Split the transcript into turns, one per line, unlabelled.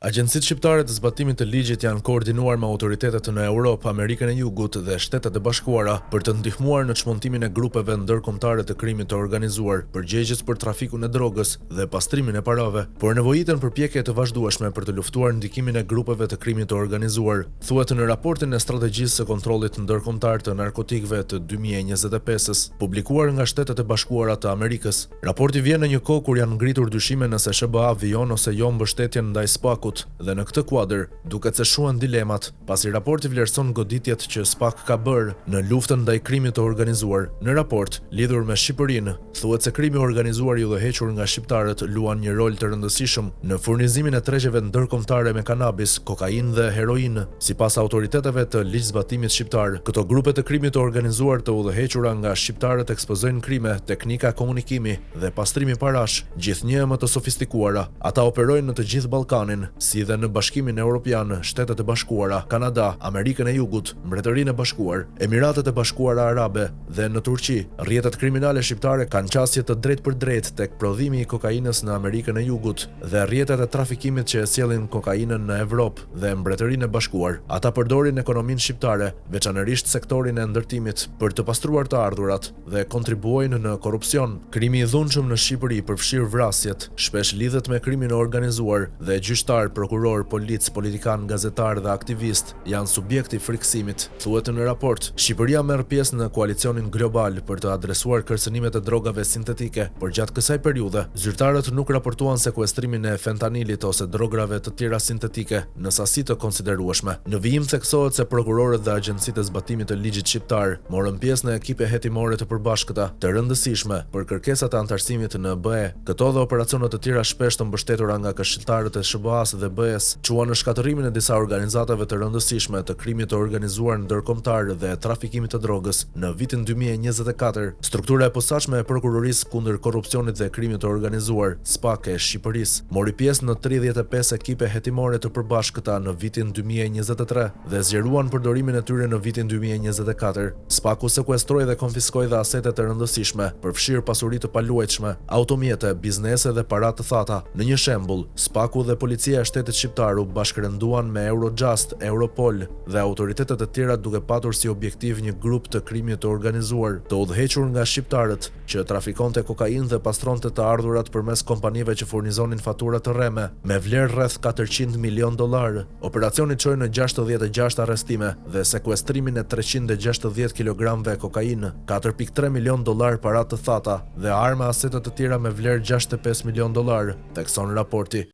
Agjencitë shqiptare të zbatimit të ligjit janë koordinuar me autoritetet në Europë, Amerikën e Jugut dhe Shtetet e Bashkuara për të ndihmuar në çmontimin e grupeve ndërkombëtare të krimit të organizuar, përgjegjës për trafikun e drogës dhe pastrimin e parave, por nevojiten përpjekje të vazhdueshme për të luftuar ndikimin e grupeve të krimit të organizuar, thuhet në raportin e strategjisë së kontrollit ndërkombëtar të narkotikëve të 2025-s, publikuar nga Shtetet e Bashkuara të Amerikës. Raporti vjen në një kohë kur janë ngritur dyshime nëse SBA vijon ose jo mbështetjen ndaj SPAK-ut, dhe në këtë kuadër duket se shuan dilemat, pasi raporti vlerëson goditjet që SPAK ka bërë në luftën ndaj krimit të organizuar. Në raport lidhur me Shqipërinë, thuhet se krimi organizuar i udhëhequr nga shqiptarët luan një rol të rëndësishëm në furnizimin e tregjeve ndërkombëtare me kanabis, kokainë dhe heroinë. Sipas autoriteteve të ligjzbatimit shqiptar, këto grupe të krimit të organizuar të udhëhequra nga shqiptarët ekspozojnë krime, teknika komunikimi dhe pastrimi parash, gjithnjë më të sofistikuara. Ata operojnë në të gjithë Ballkanin, si dhe në Bashkimin Evropian, Shtetet e Bashkuara, Kanada, Amerikën e Jugut, Mbretërinë e Bashkuar, Emiratet e Bashkuara Arabe dhe në Turqi. Rrjetet kriminale shqiptare kanë qasje të drejtë për drejtë tek prodhimi i kokainës në Amerikën e Jugut dhe rrjetet e trafikimit që e sjellin kokainën në Evropë dhe Mbretërinë e Bashkuar. Ata përdorin ekonominë shqiptare, veçanërisht sektorin e ndërtimit, për të pastruar të ardhurat dhe kontribuojnë në korrupsion. Krimi i dhunshëm në Shqipëri përfshir vrasjet, shpesh lidhet me krimin e organizuar dhe gjyqtar, prokuror, polic, politikan, gazetar dhe aktivist janë subjekti i frikësimit. Thuhet në raport, Shqipëria merr pjesë në koalicionin global për të adresuar kërcënimet e drogave sintetike, por gjatë kësaj periudhe, zyrtarët nuk raportuan sekuestrimin e fentanilit ose drogave të tjera sintetike në sasi të konsiderueshme. Në vijim theksohet se prokurorët dhe agjencitë e zbatimit të ligjit shqiptar morën pjesë në ekipe hetimore të përbashkëta, të rëndësishme për kërkesat e antarësimit në BE. Këto dhe operacione të tjera shpesh të mbështetura nga këshilltarët e SBA-s dhe BE-s quan në shkatërimin e disa organizatave të rëndësishme të krimit të organizuar ndërkombëtar dhe trafikimit të drogës. Në vitin 2024, struktura e posaçme e prokurorisë kundër korrupsionit dhe krimit të organizuar, SPAK e Shqipërisë, mori pjesë në 35 ekipe hetimore të përbashkëta në vitin 2023 dhe zgjeruan përdorimin e tyre në vitin 2024. SPAK-u sekuestroi dhe konfiskoi dhe asete të rëndësishme, përfshirë pasuri të paluajtshme, automjete, biznese dhe para të thata. Në një shembull, SPAK-u dhe Policia e Shtetit Shqiptar u bashkërënduan me Eurojust, Europol dhe autoritetet e tjera duke patur si objektiv një grup të krimit të organizuar, të udhëhequr nga shqiptarët, që trafikonte kokainë dhe pastronte të ardhurat përmes kompanive që furnizonin fatura të rreme, me vlerë rreth $400 milion. Operacioni çoi në 66 arrestime dhe sekuestrimin e 360 kilogramëve kokainë, $4.3 milion para të thata dhe arma asete të tjera me vlerë $65 milion, thekson raporti.